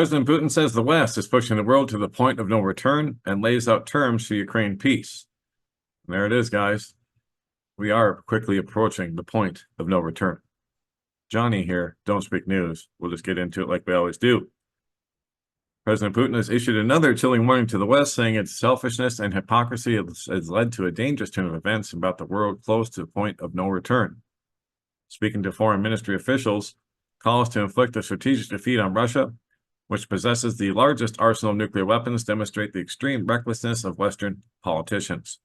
President Putin says the West is pushing the world to the point of no return and lays out terms for Ukraine peace. And there it is, guys. We are quickly approaching the point of no return. Johnny here, Don't Speak News. We'll just get into it like we always do. President Putin has issued another chilling warning to the West, saying its selfishness and hypocrisy has led to a dangerous turn of events about the world close to the point of no return. Speaking to foreign ministry officials, calls to inflict a strategic defeat on Russia, which possesses the largest arsenal of nuclear weapons, demonstrate the extreme recklessness of Western politicians.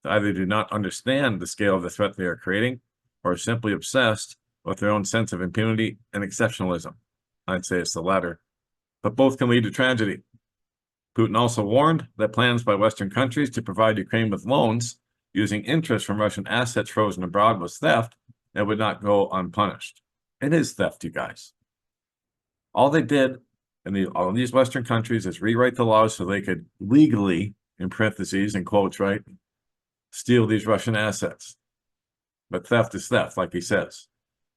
They either do not understand the scale of the threat they are creating, or are simply obsessed with their own sense of impunity and exceptionalism. I'd say it's the latter, but both can lead to tragedy. Putin also warned that plans by Western countries to provide Ukraine with loans using interest from Russian assets frozen abroad was theft and would not go unpunished. It is theft, you guys. All they did in all these Western countries is rewrite the laws so they could legally, in parentheses and quotes, right, steal these Russian assets. But theft is theft, like he says.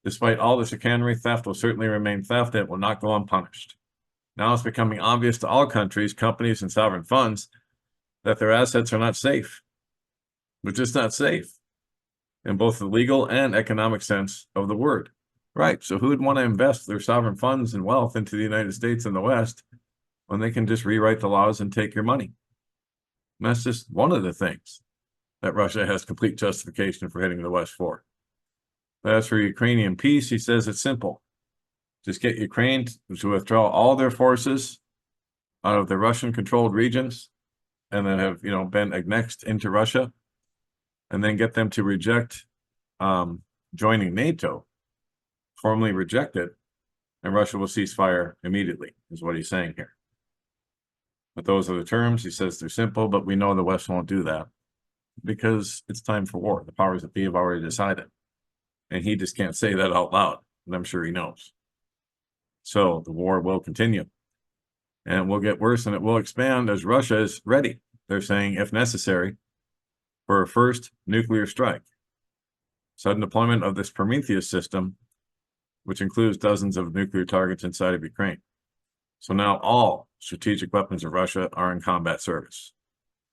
Despite all the chicanery, theft will certainly remain theft and it will not go unpunished. Now it's becoming obvious to all countries, companies, and sovereign funds that their assets are not safe. They're just not safe in both the legal and economic sense of the word. Right, so who would want to invest their sovereign funds and wealth into the United States and the West when they can just rewrite the laws and take your money? And that's just one of the things that Russia has complete justification for hitting the West for. But as for Ukrainian peace, he says it's simple. Just get Ukraine to withdraw all their forces out of the Russian-controlled regions and then have, been annexed into Russia, and then get them to reject joining NATO, formally reject it, and Russia will cease fire immediately, is what he's saying here. But those are the terms. He says they're simple, but we know the West won't do that because it's time for war. The powers that be have already decided. And he just can't say that out loud, and I'm sure he knows. So the war will continue, and it will get worse, and it will expand as Russia is ready. They're saying, if necessary, for a first nuclear strike. Sudden deployment of this Prometheus system, which includes dozens of nuclear targets inside of Ukraine. So now all strategic weapons of Russia are in combat service.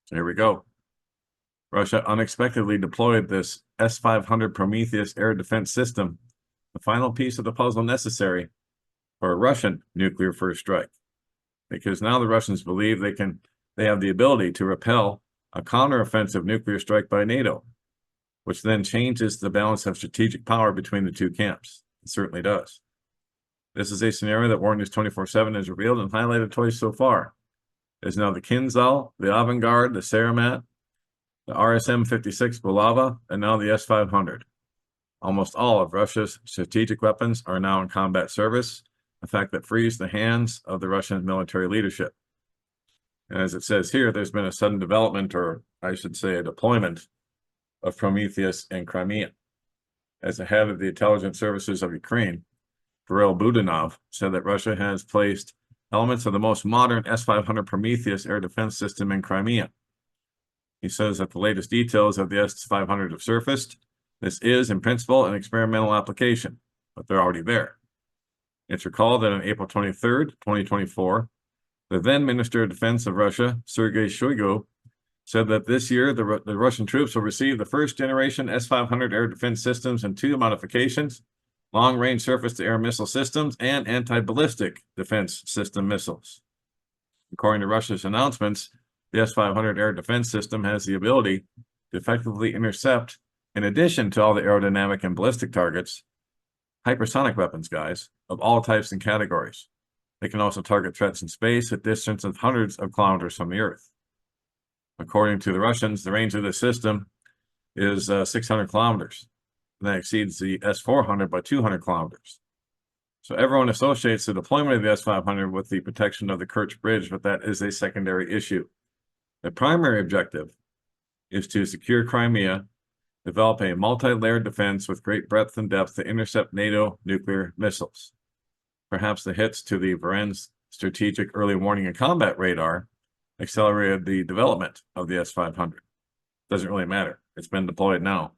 So here we go. Russia unexpectedly deployed this S-500 Prometheus air defense system, the final piece of the puzzle necessary for a Russian nuclear first strike. Because now the Russians believe they have the ability to repel a counteroffensive nuclear strike by NATO, which then changes the balance of strategic power between the two camps. It certainly does. This is a scenario that War News 24/7 has revealed and highlighted twice so far. There's now the Kinzhal, the Avangard, the Saramat, the RSM-56 Bulava, and now the S-500. Almost all of Russia's strategic weapons are now in combat service, a fact that frees the hands of the Russian military leadership. And as it says here, there's been a sudden development, or I should say a deployment, of Prometheus in Crimea. As the head of the intelligence services of Ukraine, Kirill Budanov, said that Russia has placed elements of the most modern S-500 Prometheus air defense system in Crimea. He says that the latest details of the S-500 have surfaced. This is, in principle, an experimental application, but they're already there. It's recalled that on April 23rd, 2024, the then Minister of Defense of Russia, Sergei Shoigu, said that this year the Russian troops will receive the first-generation S-500 air defense systems and two modifications, long-range surface-to-air missile systems and anti-ballistic defense system missiles. According to Russia's announcements, the S-500 air defense system has the ability to effectively intercept, in addition to all the aerodynamic and ballistic targets, hypersonic weapons, guys, of all types and categories. They can also target threats in space at distance of hundreds of kilometers from the Earth. According to the Russians, the range of this system is 600 kilometers. And that exceeds the S-400 by 200 kilometers. So everyone associates the deployment of the S-500 with the protection of the Kerch Bridge, but that is a secondary issue. The primary objective is to secure Crimea, develop a multi-layered defense with great breadth and depth to intercept NATO nuclear missiles. Perhaps the hits to the Varen's strategic early warning and combat radar accelerated the development of the S-500. Doesn't really matter. It's been deployed now.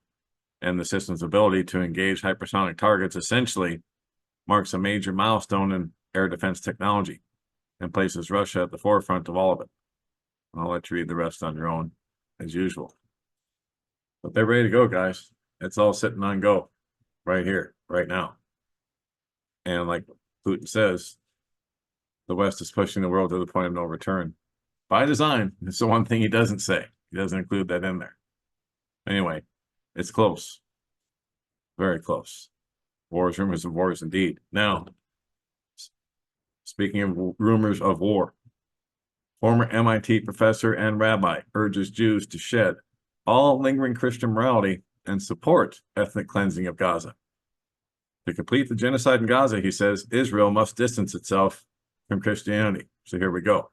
And the system's ability to engage hypersonic targets essentially marks a major milestone in air defense technology. and places Russia at the forefront of all of it. I'll let you read the rest on your own, as usual. But they're ready to go, guys. It's all sitting on go right here, right now. And like Putin says, the West is pushing the world to the point of no return. By design, it's the one thing he doesn't say. He doesn't include that in there. Anyway, it's close. Very close. Wars, rumors of wars, indeed. Now, speaking of rumors of war, former MIT professor and rabbi urges Jews to shed all lingering Christian morality and support ethnic cleansing of Gaza. To complete the genocide in Gaza, he says, Israel must distance itself from Christianity. So here we go.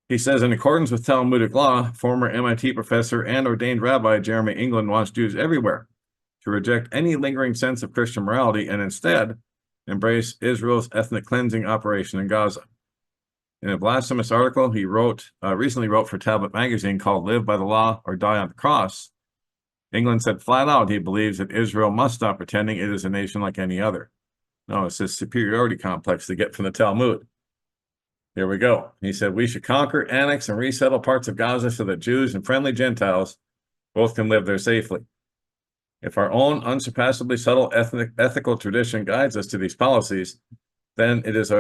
He says, in accordance with Talmudic law, former MIT professor and ordained rabbi Jeremy England wants Jews everywhere to reject any lingering sense of Christian morality and instead embrace Israel's ethnic cleansing operation in Gaza. In a blasphemous article he recently wrote for Tablet magazine called Live by the Law or Die on the Cross, England said flat out he believes that Israel must stop pretending it is a nation like any other. No, it's this superiority complex they get from the Talmud. Here we go. He said, we should conquer, annex, and resettle parts of Gaza so that Jews and friendly Gentiles both can live there safely. If our own unsurpassably subtle ethical tradition guides us to these policies, then it is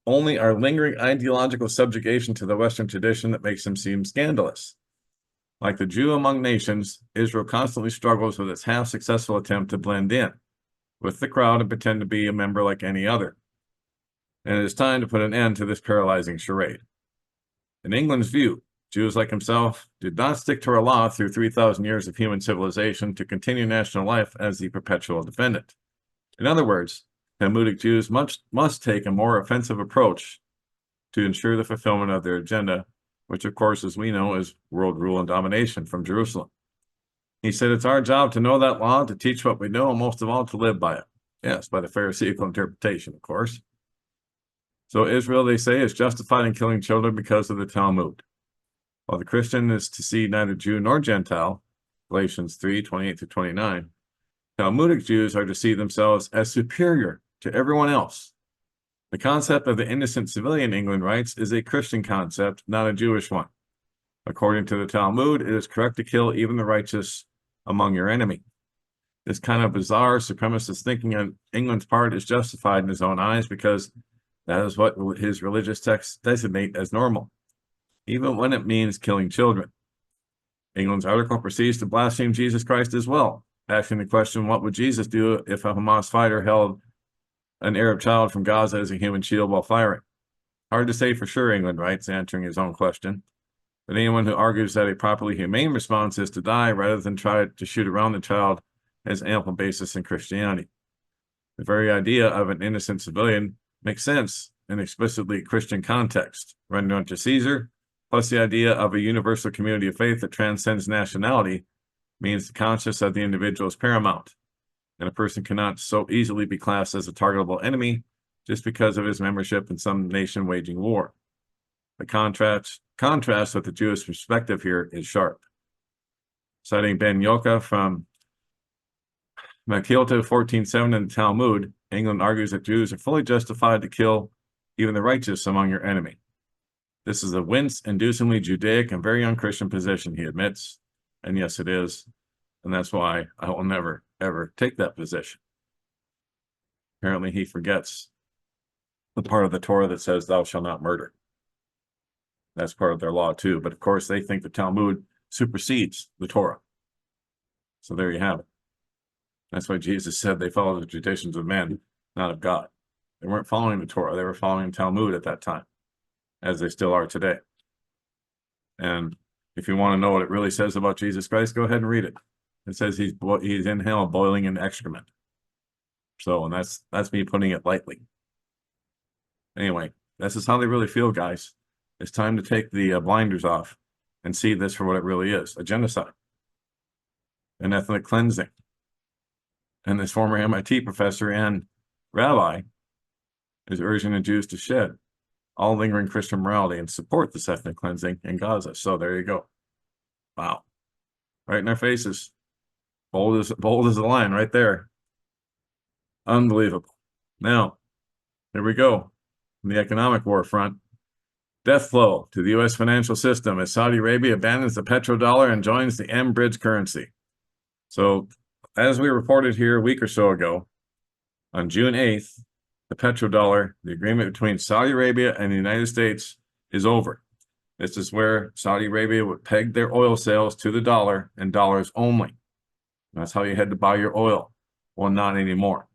only our lingering ideological subjugation to the Western tradition that makes them seem scandalous. Like the Jew among nations, Israel constantly struggles with its half-successful attempt to blend in with the crowd and pretend to be a member like any other. And it is time to put an end to this paralyzing charade. In England's view, Jews like himself did not stick to our law through 3,000 years of human civilization to continue national life as the perpetual defendant. In other words, Talmudic Jews must take a more offensive approach to ensure the fulfillment of their agenda, which, of course, as we know, is world rule and domination from Jerusalem. He said, it's our job to know that law, to teach what we know, and most of all, to live by it. Yes, by the Pharisaical interpretation, of course. So Israel, they say, is justified in killing children because of the Talmud. While the Christian is to see neither Jew nor Gentile, Galatians 3:28-29, Talmudic Jews are to see themselves as superior to everyone else. The concept of the innocent civilian, England writes, is a Christian concept, not a Jewish one. According to the Talmud, it is correct to kill even the righteous among your enemy. This kind of bizarre supremacist thinking on England's part is justified in his own eyes because that is what his religious texts designate as normal, even when it means killing children. England's article proceeds to blaspheme Jesus Christ as well, asking the question, what would Jesus do if a Hamas fighter held an Arab child from Gaza as a human shield while firing? Hard to say for sure, England writes, answering his own question. But anyone who argues that a properly humane response is to die rather than try to shoot around the child has ample basis in Christianity. The very idea of an innocent civilian makes sense in explicitly Christian context. Render unto Caesar, plus the idea of a universal community of faith that transcends nationality, means the conscience of the individual is paramount, and a person cannot so easily be classed as a targetable enemy just because of his membership in some nation waging war. The contrast with the Jewish perspective here is sharp. Citing Ben Yoka from Makilta 14:7 in the Talmud, England argues that Jews are fully justified to kill even the righteous among your enemy. This is a wince-inducingly Judaic and very unchristian position, he admits. And yes, it is. And that's why I will never, ever take that position. Apparently, he forgets the part of the Torah that says, thou shalt not murder. That's part of their law, too. But of course, they think the Talmud supersedes the Torah. So there you have it. That's why Jesus said they followed the traditions of men, not of God. They weren't following the Torah. They were following Talmud at that time, as they still are today. And if you want to know what it really says about Jesus Christ, go ahead and read it. It says he's in hell boiling in excrement. So, and that's me putting it lightly. Anyway, this is how they really feel, guys. It's time to take the blinders off and see this for what it really is, a genocide, an ethnic cleansing. And this former MIT professor and rabbi is urging the Jews to shed all lingering Christian morality and support this ethnic cleansing in Gaza. So there you go. Wow. Right in our faces. Bold as the lion right there. Unbelievable. Now, here we go. On the economic war front, death blow to the U.S. financial system as Saudi Arabia abandons the petrodollar and joins the M-bridge currency. So, as we reported here a week or so ago, on June 8th, the petrodollar, the agreement between Saudi Arabia and the United States, is over. This is where Saudi Arabia would peg their oil sales to the dollar and dollars only. That's how you had to buy your oil. Well, not anymore.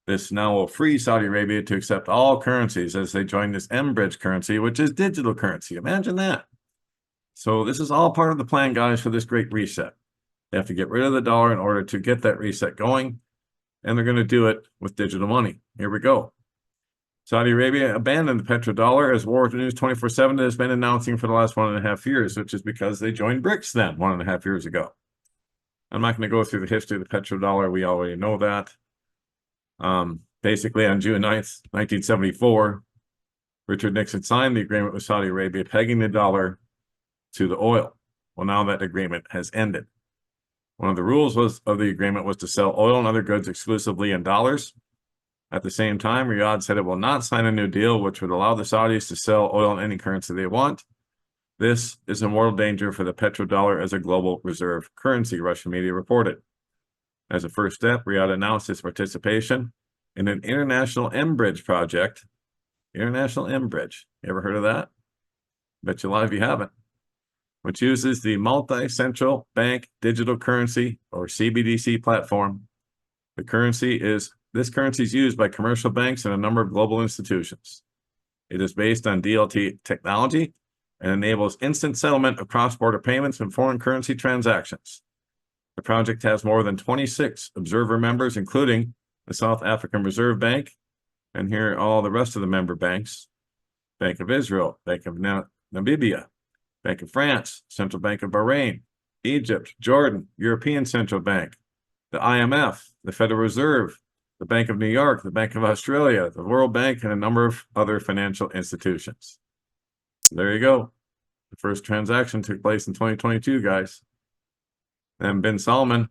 This now will free Saudi Arabia to accept all currencies as they join this M-bridge currency, which is digital currency. Imagine that. So this is all part of the plan, guys, for this great reset. They have to get rid of the dollar in order to get that reset going, and they're going to do it with digital money. Here we go. Saudi Arabia abandoned the petrodollar, as War News 24/7 has been announcing for the last 1.5 years, which is because they joined BRICS then 1.5 years ago. I'm not going to go through the history of the petrodollar. We already know that. Basically, on June 9th, 1974, Richard Nixon signed the agreement with Saudi Arabia, pegging the dollar to the oil. Well, now that agreement has ended. One of the rules of the agreement was to sell oil and other goods exclusively in dollars. At the same time, Riyadh said it will not sign a new deal which would allow the Saudis to sell oil in any currency they want. This is a mortal danger for the petrodollar as a global reserve currency, Russian media reported. As a first step, Riyadh announced its participation in an international M-bridge project. International M-bridge. You ever heard of that? Bet you a lot of you haven't. Which uses the multi-central bank digital currency, or CBDC platform. This currency is used by commercial banks and a number of global institutions. It is based on DLT technology and enables instant settlement of cross-border payments and foreign currency transactions. The project has more than 26 observer members, including the South African Reserve Bank, and here are all the rest of the member banks: Bank of Israel, Bank of Namibia, Bank of France, Central Bank of Bahrain, Egypt, Jordan, European Central Bank, the IMF, the Federal Reserve, the Bank of New York, the Bank of Australia, the World Bank, and a number of other financial institutions. So there you go. The first transaction took place in 2022, guys. And bin Salman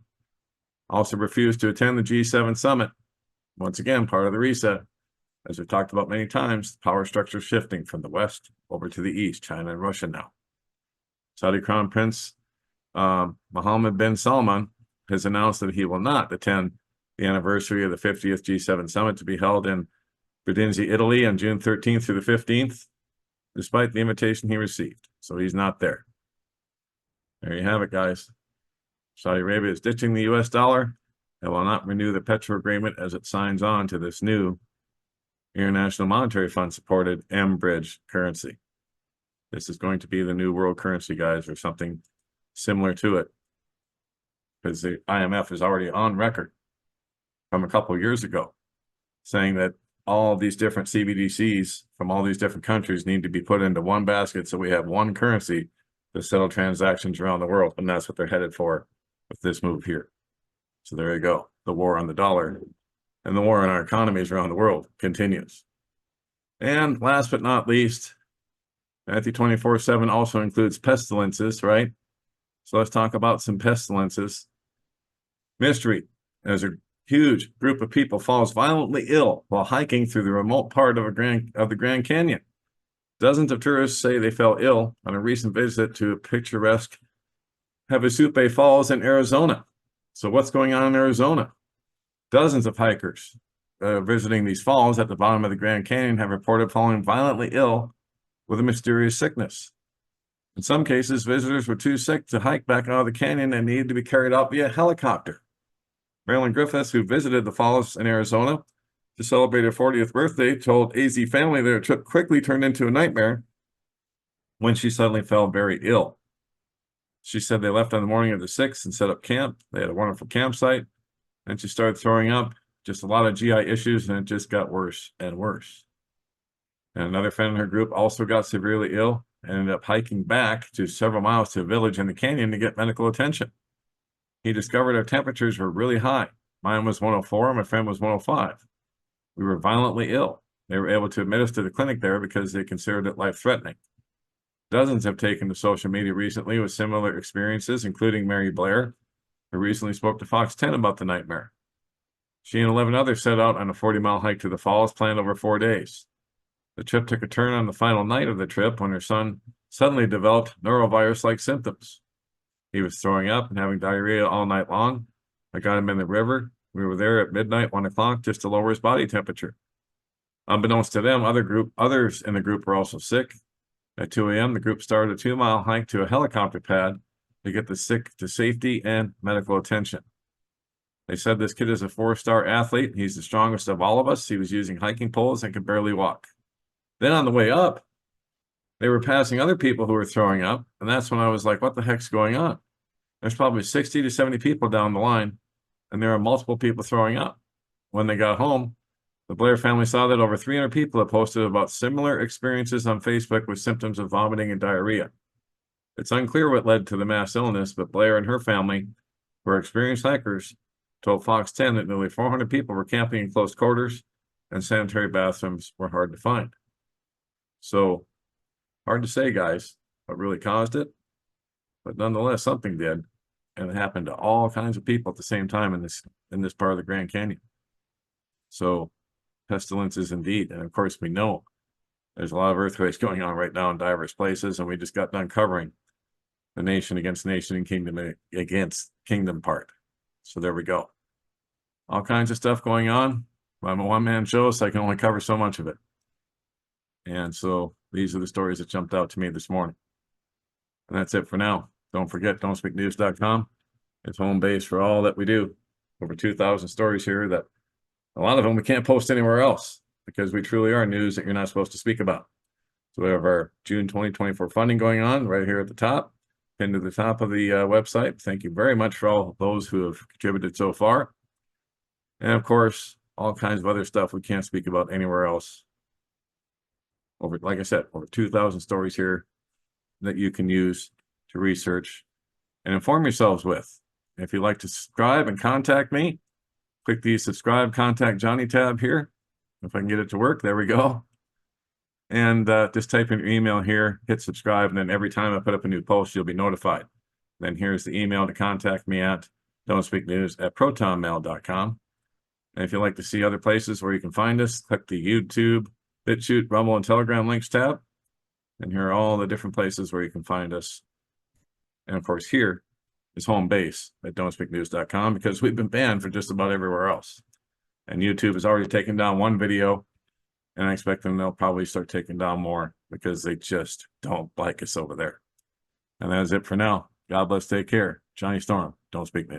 also refused to attend the G7 summit. Once again, part of the reset. As we've talked about many times, the power structure is shifting from the West over to the East, China and Russia now. Saudi Crown Prince Mohammed bin Salman has announced that he will not attend the anniversary of the 50th G7 summit to be held in Brindisi, Italy on June 13th through the 15th, despite the invitation he received. So he's not there. There you have it, guys. Saudi Arabia is ditching the U.S. dollar and will not renew the petro agreement as it signs on to this new International Monetary Fund supported M-bridge currency. This is going to be the new world currency, guys, or something similar to it, because the IMF is already on record from a couple of years ago saying that all these different CBDCs from all these different countries need to be put into one basket so we have one currency to settle transactions around the world. And that's what they're headed for with this move here. So there you go. The war on the dollar and the war on our economies around the world continues. And last but not least, Matthew 24/7 also includes pestilences, right? So let's talk about some pestilences. Mystery. As a huge group of people falls violently ill while hiking through the remote part of the Grand Canyon. Dozens of tourists say they fell ill on a recent visit to picturesque Havasupai Falls in Arizona. So what's going on in Arizona? Dozens of hikers visiting these falls at the bottom of the Grand Canyon have reported falling violently ill with a mysterious sickness. In some cases, visitors were too sick to hike back out of the canyon and needed to be carried out via helicopter. Marilyn Griffiths, who visited the falls in Arizona to celebrate her 40th birthday, told AZ Family that her trip quickly turned into a nightmare when she suddenly fell very ill. She said they left on the morning of the 6th and set up camp. They had a wonderful campsite. And she started throwing up, just a lot of GI issues, and it just got worse and worse. And another friend in her group also got severely ill and ended up hiking back to several miles to a village in the canyon to get medical attention. He discovered our temperatures were really high. Mine was 104, my friend was 105. We were violently ill. They were able to admit us to the clinic there because they considered it life-threatening. Dozens have taken to social media recently with similar experiences, including Mary Blair, who recently spoke to Fox 10 about the nightmare. She and 11 others set out on a 40-mile hike to the falls, planned over 4 days. The trip took a turn on the final night of the trip when her son suddenly developed norovirus-like symptoms. He was throwing up and having diarrhea all night long. I got him in the river. We were there at midnight, 1 o'clock, just to lower his body temperature. Unbeknownst to them, others in the group were also sick. At 2 a.m., the group started a 2-mile hike to a helicopter pad to get the sick to safety and medical attention. They said this kid is a 4-star athlete. He's the strongest of all of us. He was using hiking poles and could barely walk. Then on the way up, they were passing other people who were throwing up, and that's when I was like, what the heck's going on? There's probably 60 to 70 people down the line, and there are multiple people throwing up. When they got home, the Blair family saw that over 300 people had posted about similar experiences on Facebook with symptoms of vomiting and diarrhea. It's unclear what led to the mass illness, but Blair and her family, who are experienced hikers, told Fox 10 that nearly 400 people were camping in close quarters and sanitary bathrooms were hard to find. So, hard to say, guys, what really caused it, but nonetheless, something did, and it happened to all kinds of people at the same time in this part of the Grand Canyon. So, pestilences indeed, and of course, we know there's a lot of earthquakes going on right now in diverse places, and we just got done covering the nation against nation and kingdom against kingdom part. So there we go. All kinds of stuff going on. I'm a one-man show, so I can only cover so much of it. And so these are the stories that jumped out to me this morning. And that's it for now. Don't forget, don'tspeaknews.com. It's home base for all that we do. Over 2,000 stories here that a lot of them we can't post anywhere else because we truly are news that you're not supposed to speak about. So we have our June 2024 funding going on right here at the top, pinned to the top of the website. Thank you very much for all those who have contributed so far. And of course, all kinds of other stuff we can't speak about anywhere else. Like I said, over 2,000 stories here that you can use to research and inform yourselves with. If you'd like to subscribe and contact me, click the subscribe, contact Johnny tab here. If I can get it to work, there we go. And just type in your email here, hit subscribe, and then every time I put up a new post, you'll be notified. Then here's the email to contact me at don'tspeaknews@protonmail.com. And if you'd like to see other places where you can find us, click the YouTube, BitChute, Rumble, and Telegram links tab. And here are all the different places where you can find us. And of course, here is home base at don'tspeaknews.com because we've been banned for just about everywhere else. And YouTube has already taken down one video, and I expect them they'll probably start taking down more because they just don't like us over there. And that is it for now. God bless, take care. Johnny Storm, Don't Speak News.